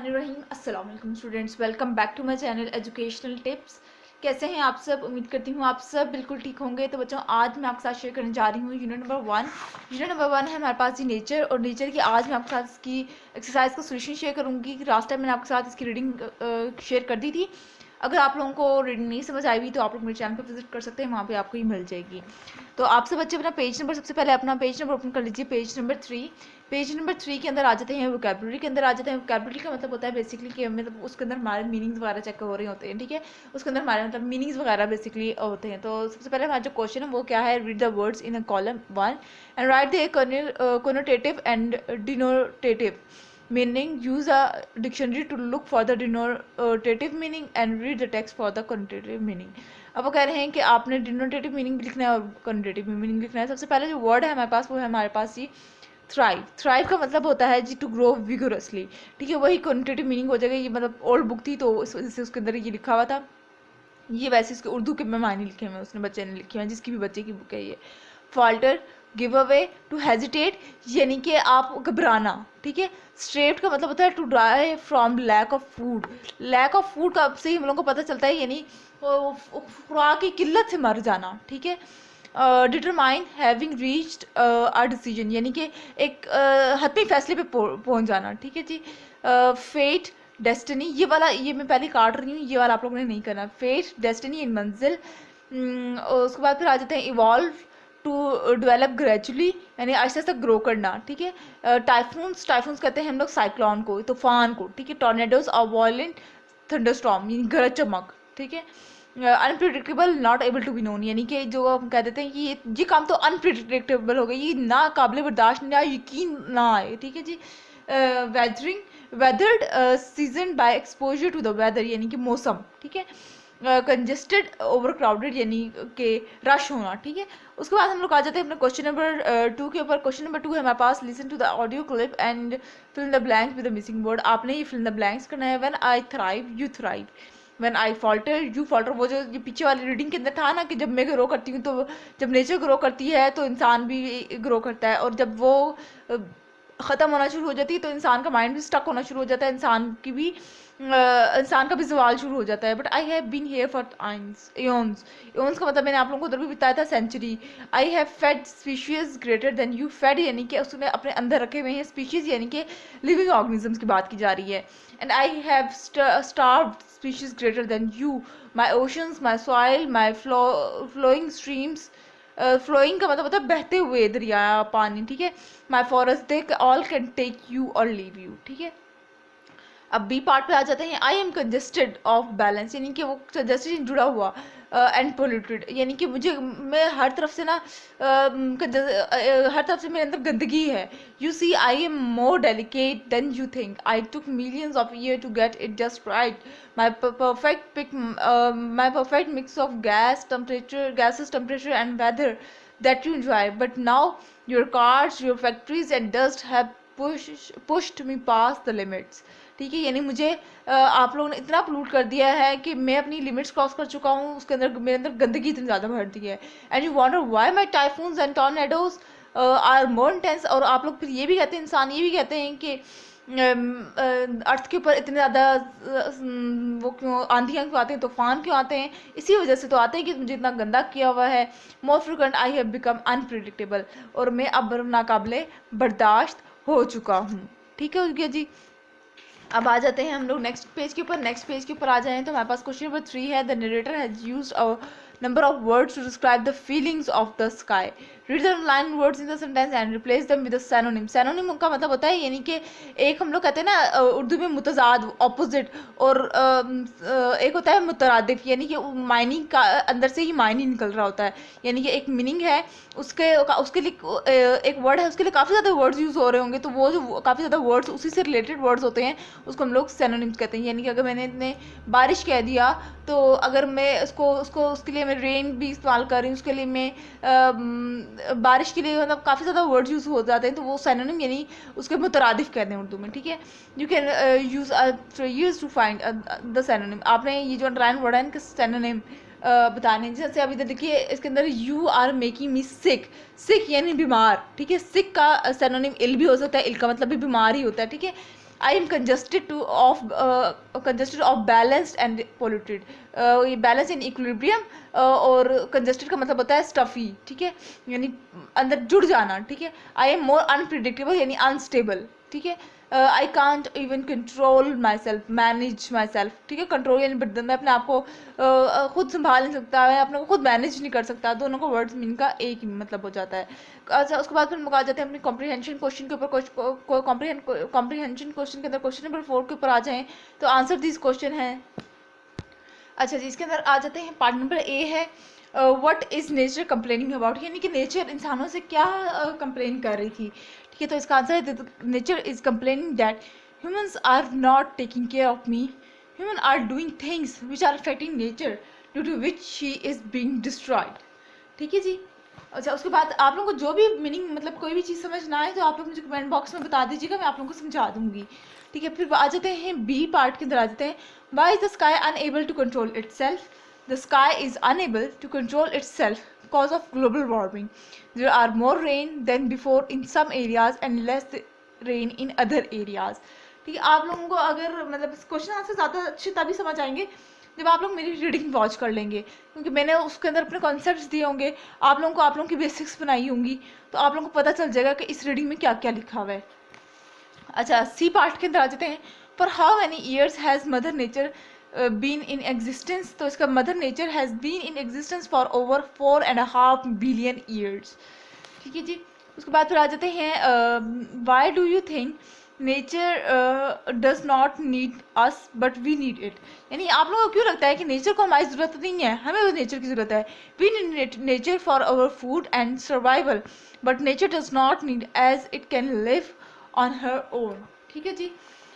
बिस्मिल्लाहिर्रहमानिर्रहीम। अस्सलाम वालेकुम students, welcome back to my channel educational tips. कैसे हैं आप सब? उम्मीद करती हूँ आप सब बिल्कुल ठीक होंगे। तो बच्चों, आज मैं आपके साथ शेयर करने जा रही हूँ यूनिट नंबर 1। यूनिट नंबर 1 है हमारे पास जी नेचर, और नेचर की आज मैं आपके साथ इसकी एक्सरसाइज का सोल्यूशन शेयर करूँगी। लास्ट टाइम मैंने आपके साथ इसकी रीडिंग शेयर कर दी थी। अगर आप लोगों को रीडिंग नहीं समझ आई हुई तो आप लोग मेरे चैनल पर विजिट कर सकते हैं, वहाँ पे आपको ही मिल जाएगी। तो आप सब बच्चे अपना पेज नंबर, सबसे पहले अपना पेज नंबर ओपन कर लीजिए, पेज नंबर 3। पेज नंबर 3 के अंदर आ जाते हैं वोकैबुलरी के अंदर आ जाते हैं। वोकैबुलरी का मतलब होता है बेसिकली कि मतलब उसके अंदर हमारे मीनिंग्स वगैरह चेक हो रहे होते हैं, ठीक है। उसके अंदर हमारे मतलब मीनिंग्स वगैरह बेसिकली होते हैं। तो सबसे पहले हमारा जो क्वेश्चन है वो क्या है, read the words in a column 1 and write the connotative and denotative meaning. Use a dictionary to look for the denotative meaning and read the text for the connotative meaning. अब वो कह रहे हैं कि आपने डिनोटेटिव मीनिंग भी लिखना है और कॉन्टेटिव मीनिंग लिखना है। सबसे पहले जो वर्ड है हमारे पास वो है हमारे पास जी थ्राइव। थ्राइव का मतलब होता है जी टू ग्रो विगोरसली, ठीक है। वही कॉन्टेटिव मीनिंग हो जाएगा। ये मतलब ओल्ड बुक थी तो इस वजह से उसके अंदर ये लिखा हुआ था। ये वैसे इसके उर्दू के में मायने लिखे हुए हैं, उसने बच्चे ने लिखे हुए हैं, जिसकी भी बच्चे की बुक है ये। Falter, give away, to hesitate यानी कि आप घबराना, ठीक है। स्ट्रेप्ड का मतलब होता है to die from lack of food. Lack of food का से हम लोगों को पता चलता है यानी खुराक की किल्लत से मर जाना, ठीक है। Determine, having reached a decision यानी कि एक हतमी फैसले पे पहुंच जाना, ठीक है जी। फेट, डेस्टिनी, ये वाला ये मैं पहले काट रही हूँ, ये वाला आप लोगों ने नहीं करना। फेट, डेस्टिनी इन मंजिल। उसके बाद फिर आ जाते हैं इवॉल्व, टू डेवलप ग्रेजुअली यानी आहिस्ता आहिस्ता ग्रो करना, ठीक है। टाइफून्स, टाइफून्स कहते हैं हम लोग साइक्लोन को, तूफान को, ठीक है। टॉर्नेडोज और वायलेंट थंडरस्टॉर्म यानी गरज चमक, ठीक है। Unpredictable, not able to be known यानी कि जो हम कह देते हैं कि ये काम तो अनप्रिडिक्टेबल हो गई, ये ना काबिल बर्दाश्त ना यकीन ना आए, ठीक है जी। Weathering, weathered, season by exposure to the weather यानी कि मौसम, ठीक है। कंजेस्टेड, ओवर क्राउडेड यानी कि रश होना, ठीक है। उसके बाद हम लोग आ जाते हैं अपने क्वेश्चन नंबर 2 के ऊपर। क्वेश्चन नंबर 2 है हमारे पास, listen to the audio clip and fill the blanks with the missing word. आपने ये फिल द ब्लैंक्स करना है। When I thrive, you thrive. When I falter, you falter. वो जो ये पीछे वाली रीडिंग के अंदर था ना कि जब मैं ग्रो करती हूँ तो जब नेचर ग्रो करती है तो इंसान भी ग्रो करता है, और जब वो ख़त्म होना शुरू हो जाती है तो इंसान का माइंड भी स्टक होना शुरू हो जाता है, इंसान का भी सवाल शुरू हो जाता है। But I have been here for aeons. Aeons का मतलब मैंने आप लोगों को उधर भी बताया था, century. I have fed species greater than you. Fed यानी कि उसने अपने अंदर रखे हुए हैं, स्पीशीज यानी कि लिविंग ऑर्गेनिजम्स की बात की जा रही है। And I have starved species greater than you. My oceans, my soil, my flowing streams. Flowing का मतलब होता है बहते हुए दरिया पानी, ठीक है। My forest, they all can take you और लीव यू, ठीक है। अब बी पार्ट पे आ जाते हैं। I am congested of balance यानी कि वो कंजेस्टेड जुड़ा हुआ, एंड पोल्यूटेड यानी कि मैं हर तरफ से ना हर तरफ से मेरे अंदर गंदगी है। You see I am more delicate than you think. I took millions of year to get it just right. My perfect mix of gases, temperature and weather that you enjoy. But now your cars, your factories and dust have pushed me past the limits, ठीक है। यानी मुझे आप लोगों ने इतना pollute कर दिया है कि मैं अपनी लिमिट्स क्रॉस कर चुका हूँ, उसके अंदर मेरे अंदर गंदगी इतनी ज़्यादा भर दी है। And you wonder why my typhoons and tornadoes are more intense. और आप लोग फिर ये भी कहते हैं, इंसान ये भी कहते हैं कि अर्थ के ऊपर इतने ज़्यादा वो क्यों आंधियाँ क्यों आते हैं, तूफान क्यों आते हैं? इसी वजह से तो आते हैं कि मुझे इतना गंदा किया हुआ है। More frequent, I have become unpredictable, और मैं अब नाकाबिले बर्दाश्त हो चुका हूँ, ठीक है जी। अब आ जाते हैं हम लोग नेक्स्ट पेज के ऊपर। नेक्स्ट पेज के ऊपर आ जाएं तो हमारे पास क्वेश्चन नंबर 3 है। The narrator has used a number of words to describe the feelings of the sky. Read the line words in the sentence and replace them with a synonym. Synonym का मतलब होता है यानी कि एक हम लोग कहते हैं ना उर्दू में मुतजाद, ऑपोजिट, और एक होता है मुतरादिफ यानी कि माइनिंग का अंदर से ही माइनिंग निकल रहा होता है। यानी कि एक मीनिंग है, उसके लिए एक वर्ड है, उसके लिए काफ़ी ज़्यादा वर्ड्स यूज़ हो रहे होंगे, तो वो जो काफ़ी ज़्यादा वर्ड्स उसी से रिलेटेड वर्ड्स होते हैं उसको हम लोग सिनोनिम्स कहते हैं। यानी कि अगर मैंने बारिश कह दिया तो अगर मैं उसके लिए मैं रेन भी इस्तेमाल कर रही हूँ, उसके लिए मैं बारिश के लिए मतलब काफ़ी ज़्यादा वर्ड्स यूज़ हो जाते हैं, तो वो सिनोनिम यानी उसके मुतरादिफ कहते हैं उर्दू में, ठीक है। You can use to find the synonym. आपने ये जो अंडरलाइन वर्ड है इनके सिनोनिम बताने, जैसे अभी देखिए इसके अंदर यू आर मेकिंग मी सिक। सिक यानी बीमार, ठीक है। सिक का सिनोनिम इल भी हो सकता है, इल का मतलब भी बीमार ही होता है, ठीक है। I am congested of balanced and polluted. ये बैलेंस इन इक्विलिब्रियम, और कंजस्टेड का मतलब होता है स्टफी, ठीक है, यानी अंदर जुड़ जाना, ठीक है। आई एम मोर अनप्रिडिक्टेबल यानी अनस्टेबल, ठीक है। I can't even control my self, manage my self, ठीक है। कंट्रोल यानी मैं अपने आप को खुद संभाल नहीं सकता, मैं अपने को खुद मैनेज नहीं कर सकता। दोनों का वर्ड्स मीन का एक ही मतलब हो जाता है। अच्छा, उसके बाद फिर हम लोग आ जाते हैं अपने कॉम्प्रीहेंशन क्वेश्चन के ऊपर। कॉम्प्रीहेंशन क्वेश्चन के अंदर क्वेश्चन नंबर 4 के ऊपर आ जाएं तो आंसर दिस क्वेश्चन है। अच्छा जी, इसके अंदर आ जाते हैं। पार्ट नंबर ए है what is nature complaining about, यानी कि नेचर इंसानों से क्या कंप्लेन कर रही थी, ठीक है। तो इसका आंसर है nature is complaining that humans are not taking care of me, human are doing things which are affecting nature due to which she is being destroyed, ठीक है जी। अच्छा, उसके बाद आप लोगों को जो भी मीनिंग मतलब कोई भी चीज़ समझ ना आए तो आप लोग मुझे कमेंट बॉक्स में बता दीजिएगा, मैं आप लोगों को समझा दूंगी, ठीक है। फिर आ जाते हैं बी पार्ट के अंदर आ जाते हैं। Why is the sky unable to control itself, the sky is unable to control itself because of global warming, there are more rain than before in some areas and less rain in other areas, ठीक है। आप लोगों को अगर मतलब question answer ज़्यादा अच्छे तभी समझ आएंगे जब आप लोग मेरी रीडिंग वॉच कर लेंगे, क्योंकि मैंने उसके अंदर अपने कॉन्सेप्ट्स दिए होंगे, आप लोगों की बेसिक्स बनाई होंगी, तो आप लोगों को पता चल जाएगा कि इस रीडिंग में क्या क्या लिखा हुआ है। अच्छा, सी पार्ट के अंदर आ जाते हैं। For how many years has mother nature been in existence, तो इसका mother nature has been in existence for over 4.5 billion years, ठीक है जी। उसके बाद फिर आ जाते हैं why do you think nature does not need us but we need it, यानी आप लोगों को क्यों लगता है कि नेचर को हमारी ज़रूरत नहीं है, हमें वो नेचर की ज़रूरत है। We need nature for our food and survival but nature does not need as it can live on her own, ठीक है जी।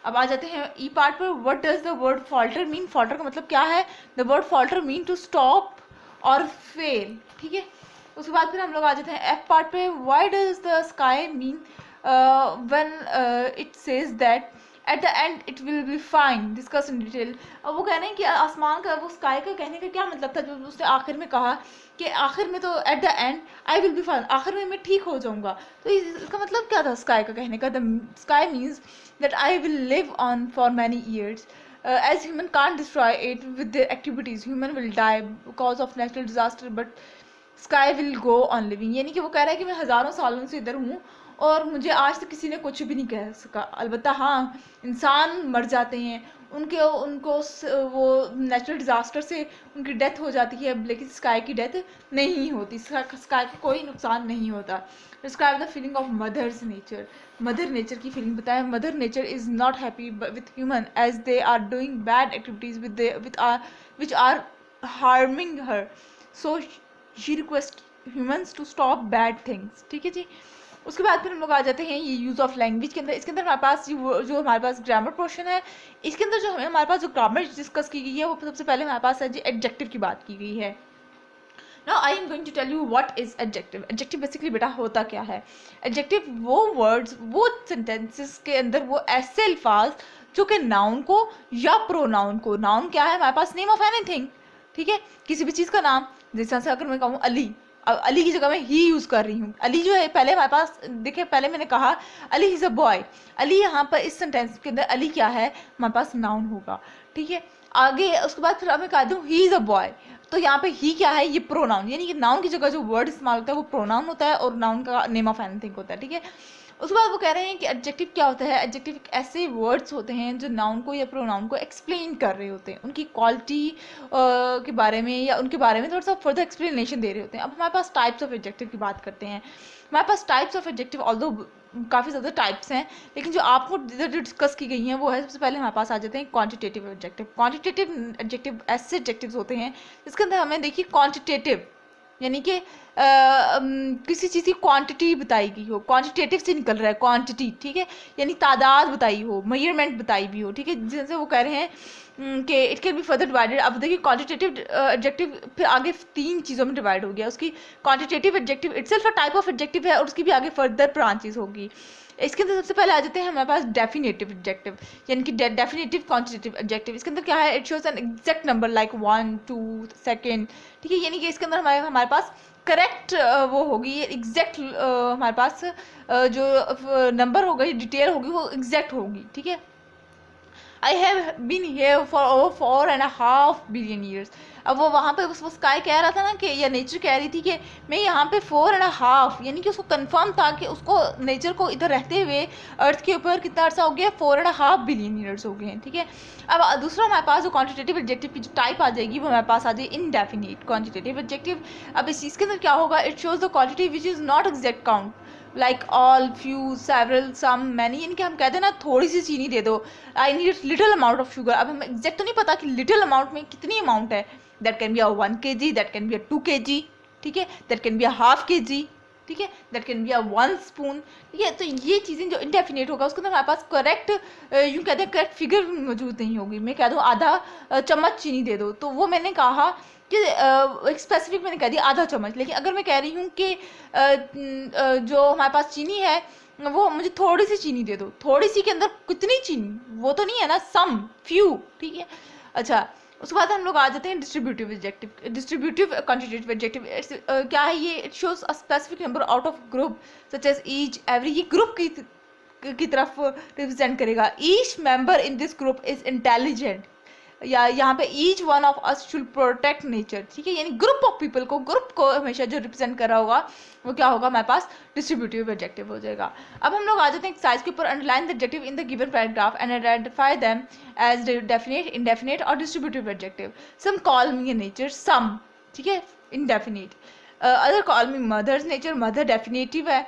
अब आ जाते हैं ई पार्ट पर। What does the word falter mean, falter का मतलब क्या है। The word falter mean to stop और फेल, ठीक है। उसके बाद फिर हम लोग आ जाते हैं एफ पार्ट पे। Why does the sky mean when it says that at the end it will be fine, discuss in detail। अब वो कह रहे हैं कि आसमान का, वो स्काई का कहने का क्या मतलब था, जो उसने आखिर में कहा कि आखिर में तो at the end I will be fine, आखिर में मैं ठीक हो जाऊंगा। तो इसका मतलब क्या था स्काई का कहने का। the sky means that I will live on for many years, as human can't destroy it with their activities, human will die because of natural disaster but sky will go on living, यानी कि वो कह रहा है कि मैं हज़ारों सालों से इधर हूँ और मुझे आज तक किसी ने कुछ भी नहीं कह सका। अलबत्ता हाँ, इंसान मर जाते हैं, उनको वो नेचुरल डिज़ास्टर से उनकी डेथ हो जाती है, लेकिन स्काई की डेथ नहीं होती, स्काई को कोई नुकसान नहीं होता। Describe the feeling of mother's nature, mother nature की फीलिंग बताएं। Mother nature is not happy with human as they are doing bad activities which are harming her, so she request humans to stop bad things, ठीक है जी। उसके बाद फिर हम लोग आ जाते हैं ये यूज़ ऑफ लैंग्वेज के अंदर। इसके अंदर हमारे पास जो हमारे पास ग्रामर पोर्शन है, इसके अंदर जो हमारे पास जो ग्रामर डिस्कस की गई है वो सबसे पहले हमारे पास है जी एडजेक्टिव की बात की गई है। Now I am going to tell you what is adjective. Adjective basically बेटा होता क्या है। एडजेक्टिव वो वर्ड्स, वो सेंटेंसेस के अंदर वो ऐसे अल्फाज जो कि नाउन को या प्रोनाउन को, नाउन क्या है हमारे पास, नेम ऑफ एनीथिंग, ठीक है, किसी भी चीज़ का नाम। जैसे अगर मैं कहूँ अली, अब अली की जगह मैं ही यूज़ कर रही हूँ। अली जो है पहले हमारे पास देखिए, पहले मैंने कहा Ali is a boy, Ali यहाँ पर इस सेंटेंस के अंदर अली क्या है हमारे पास नाउन होगा, ठीक है। आगे उसके बाद फिर मैं कह दूँ ही इज़ अ बॉय, तो यहाँ पे ही क्या है, ये प्रोनाउन, यानी कि नाउन की जगह जो वर्ड इस्तेमाल होता है वो प्रोनाउन होता है और नाउन का नेम ऑफ एनीथिंग होता है, ठीक है। उसके बाद वो कह रहे हैं कि एडजेक्टिव क्या होता है। एडजेक्टिव ऐसे वर्ड्स होते हैं जो नाउन को या प्रोनाउन को एक्सप्लेन कर रहे होते हैं, उनकी क्वालिटी के बारे में या उनके बारे में थोड़ा सा फर्दर एक्सप्लेनेशन दे रहे होते हैं। अब हमारे पास टाइप्स ऑफ एडजेक्टिव की बात करते हैं। हमारे पास टाइप्स ऑफ एडजेक्टिव ऑल्दो काफ़ी ज़्यादा टाइप्स हैं, लेकिन जो आपको डिस्कस की गई हैं वो है, सबसे पहले हमारे पास आ जाते हैं क्वांटिटेटिव एडजेक्टिव। क्वांटिटेटिव एडजेक्टिव ऐसे एडजेक्टिव्स होते हैं जिसके अंदर हमें देखिए क्वांटिटेटिव यानी कि किसी चीज़ की क्वांटिटी बताई गई हो, क्वांटिटेटिव से निकल रहा है क्वांटिटी, ठीक है, यानी तादाद बताई हो, मेजरमेंट बताई भी हो, ठीक है। जैसे वो कह रहे हैं कि it can be further divided. अब देखिए क्वांटिटेटिव एडजेक्टिव फिर आगे 3 चीज़ों में डिवाइड हो गया। उसकी quantitative adjective itself a type of adjective है और उसकी भी आगे फर्दर ब्रांचेस होगी। इसके अंदर सबसे पहले आ जाते हैं हमारे पास डेफिनेटिव एडजेक्टिव, यानी कि डेफिनेटिव क्वांटिटेटिव एडजेक्टिव। इसके अंदर क्या है, it shows an exact number like 1 2 second, ठीक है, यानी कि इसके अंदर हमारे पास करेक्ट वो होगी, एग्जैक्ट हमारे पास जो नंबर होगा, डिटेल होगी वो एग्जैक्ट होगी, ठीक है। I have been here for over 4.5 billion years. अब वो वहाँ पे उस स्काई कह रहा था ना कि, या नेचर कह रही थी कि मैं यहाँ पे 4.5, यानी कि उसको कंफर्म था कि उसको नेचर को इधर रहते हुए अर्थ के ऊपर कितना अर्सा हो गया, 4.5 बिलियन ईयर्स हो गए हैं, ठीक है। अब दूसरा हमारे पास जो क्वांटिटेटिव एडजेक्टिव की जो टाइप आ जाएगी वो हमारे पास आ जाएगी इनडेफिनिट क्वांटिटेटिव एडजेक्टिव। अब इस चीज़ के अंदर क्या होगा, it shows the quantity which is not exact count, like all, few, several, some, many, यानी कि हम कहते हैं ना थोड़ी सी चीनी दे दो, I need little amount of sugar. अब हमें एग्जैक्ट तो नहीं पता कि लिटिल अमाउंट में कितनी अमाउंट है, that can be a 1 kg, that can be a 2 kg, ठीक है, that can be a half kg, ठीक है, that can be a 1 spoon, ठीक है। तो ये चीज़ें जो इनडेफिनेट होगा उसके अंदर हमारे पास करेक्ट, यूँ कहते हैं करेक्ट फिगर मौजूद नहीं होगी। मैं कह दूँ आधा चम्मच चीनी दे दो, तो वो मैंने कहा कि एक स्पेसिफिक मैंने कह दिया आधा चम्मच। लेकिन अगर मैं कह रही हूँ कि जो हमारे पास चीनी है वो मुझे थोड़ी सी चीनी दे दो, थोड़ी सी के अंदर कितनी चीनी, वो तो नहीं है ना, सम, फ्यू, ठीक है। अच्छा, उसके बाद हम लोग आ जाते हैं distributive adjective, distributive quantitative adjective. क्या है ये, it shows a specific number out of group such as each, every, ये ग्रुप की तरफ रिप्रेजेंट करेगा। Each member in this group is intelligent, या यहाँ पे each one of us should protect nature, ठीक है, यानी ग्रुप ऑफ पीपल को, ग्रुप को हमेशा जो रिप्रेजेंट कर रहा होगा वो क्या होगा, हमारे पास डिस्ट्रीब्यूटिव एडजेक्टिव हो जाएगा। अब हम लोग आ जाते हैं एक्सरसाइज के ऊपर। Underline the adjective in the given paragraph and identify them as definite, indefinite or distributive adjective. Some call me nature, some, ठीक है, indefinite. Other call me mother's nature, mother definitive है।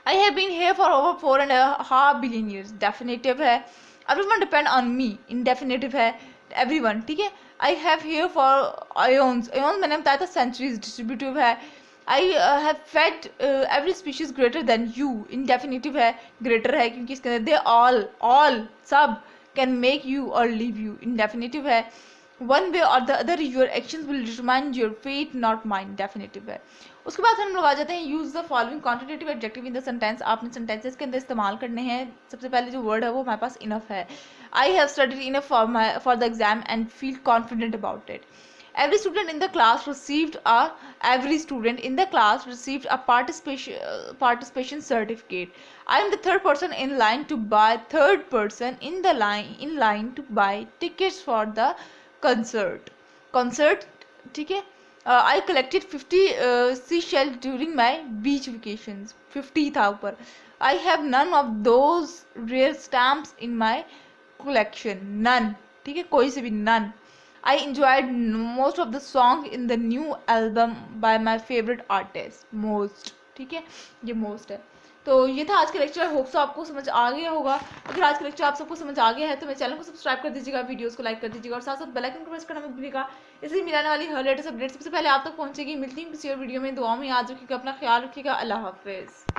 I have been here for over 4.5 billion years, definitive है। Everyone depend on me, indefinitive है, everyone, ठीक है। I have here for eons, eons मैंने बताया था सेंचुरीज, डिस्ट्रीब्यूटिव है। I have fade every species greater than you, indefinitive है, greater है क्योंकि इसके अंदर दे ऑल सब कैन मेक यू और लीव यू, इंडेफिनेटिव है। वन वे और the other your actions will determine your fate not mind, definitive है। उसके बाद हम लोग आ जाते हैं use the following quantitative adjective in the sentence. आपने सेंटेंसेस के अंदर इस्तेमाल करने हैं। सबसे पहले जो वर्ड है वो हमारे पास इनफ है। I have studied enough for the exam and feel confident about it. Every student in the class received a participation certificate. I am the third person in line to buy tickets for the concert, ठीक है। I collected 50 seashells during my beach vacations. 50 था ऊपर। I have none of those rare stamps in my collection. None, ठीक है, कोई से भी none. I enjoyed most of the song in the new album by my favorite artist. Most, ठीक है, ये most है। तो ये था आज का लेक्चर। आई होप सो आपको समझ आ गया होगा। अगर आज का लेक्चर आप सबको समझ आ गया है तो मेरे चैनल को सब्सक्राइब कर दीजिएगा, वीडियोस को लाइक कर दीजिएगा और साथ साथ बेल आइकन को प्रेस करना मत भूलिएगा। इसलिए मिलने वाली हर लेटेस्ट अपडेट सबसे पहले आप तक पहुंचेगी। मिलती हूँ किसी और वीडियो में। दुआ में याद रखिएगा, अपना ख्याल रखिएगा। अल्लाह हाफिज़।